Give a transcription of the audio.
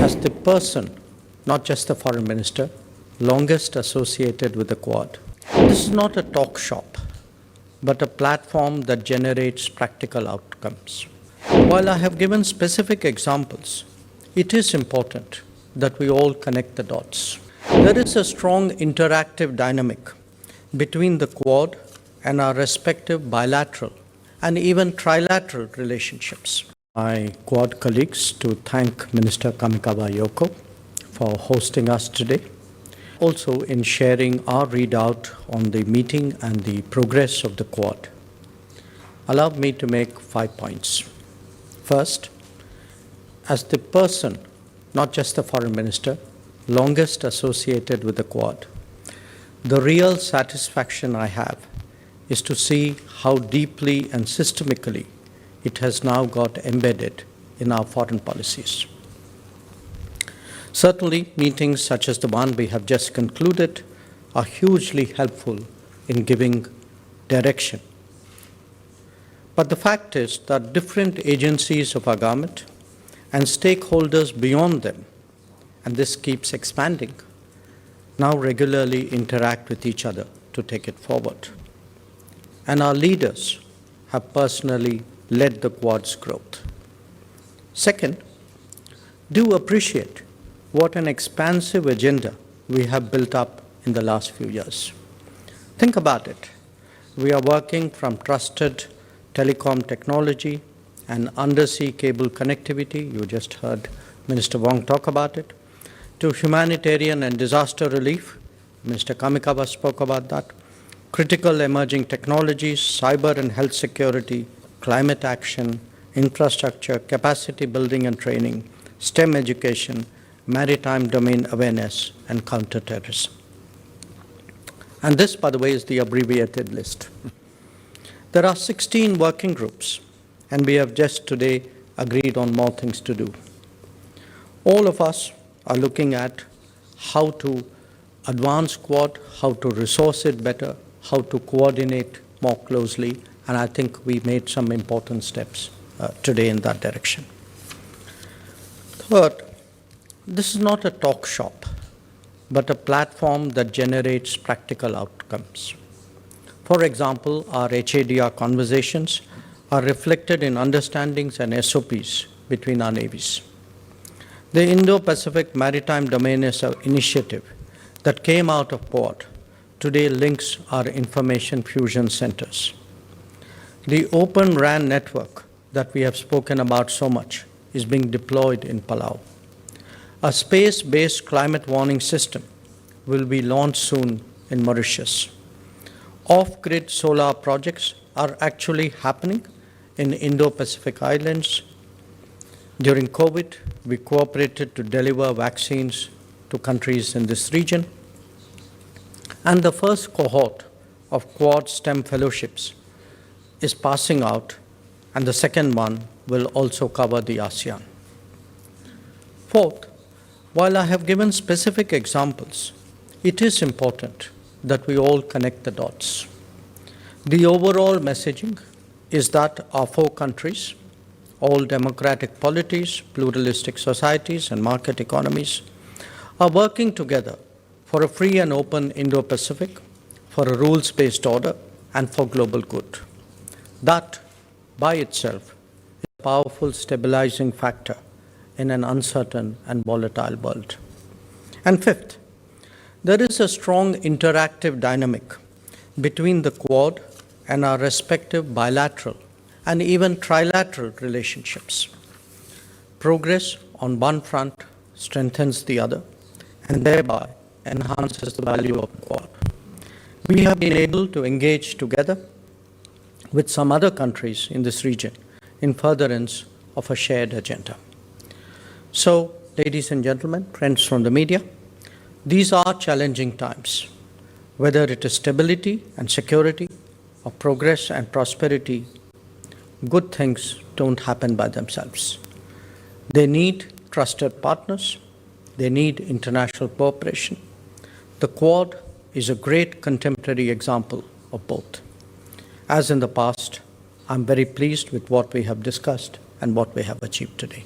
as the person, not just the foreign minister, longest associated with the Quad. This is not a talk shop, but a platform that generates practical outcomes. While I have given specific examples, it is important that we all connect the dots. There is a strong interactive dynamic between the Quad and our respective bilateral and even trilateral relationships. My Quad colleagues to thank Minister Kamikawa Yoko for hosting us today, also in sharing our readout on the meeting and the progress of the Quad. Allow me to make 5 points. First, as the person, not just the foreign minister, longest associated with the Quad, the real satisfaction I have is to see how deeply and systemically it has now got embedded in our foreign policies. Certainly, meetings such as the one we have just concluded are hugely helpful in giving direction. But the fact is that different agencies of our government and stakeholders beyond them, and this keeps expanding, now regularly interact with each other to take it forward. And our leaders have personally led the Quad's growth. Second, do appreciate what an expansive agenda we have built up in the last few years. Think about it. We are working from trusted telecom technology and undersea cable connectivity, you just heard Minister Wong talk about it, to humanitarian and disaster relief, Minister Kamikawa spoke about that, critical emerging technologies, cyber and health security, climate action, infrastructure, capacity building and training, STEM education, maritime domain awareness, and counterterrorism. And this, by the way, is the abbreviated list. There are 16 working groups, and we have just today agreed on more things to do. All of us are looking at how to advance Quad, how to resource it better, how to coordinate more closely, and I think we made some important steps today in that direction. Third, this is not a talk shop, but a platform that generates practical outcomes. For example, our HADR conversations are reflected in understandings and SOPs between our navies. The Indo-Pacific Maritime Domain Initiative that came out of Quad today links our information fusion centers. The Open RAN network that we have spoken about so much is being deployed in Palau. A space-based climate warning system will be launched soon in Mauritius. Off-grid solar projects are actually happening in Indo-Pacific Islands. During COVID, we cooperated to deliver vaccines to countries in this region. And the first cohort of Quad STEM fellowships is passing out, and the second one will also cover the ASEAN. Fourth, while I have given specific examples, it is important that we all connect the dots. The overall messaging is that our 4 countries, all democratic polities, pluralistic societies, and market economies, are working together for a free and open Indo-Pacific, for a rules-based order, and for global good. That, by itself, is a powerful stabilizing factor in an uncertain and volatile world. And fifth, there is a strong interactive dynamic between the Quad and our respective bilateral and even trilateral relationships. Progress on one front strengthens the other and thereby enhances the value of the Quad. We have been able to engage together with some other countries in this region in furtherance of a shared agenda. So, ladies and gentlemen, friends from the media, these are challenging times. Whether it is stability and security or progress and prosperity, good things don't happen by themselves. They need trusted partners. They need international cooperation. The Quad is a great contemporary example of both. As in the past, I'm very pleased with what we have discussed and what we have achieved today.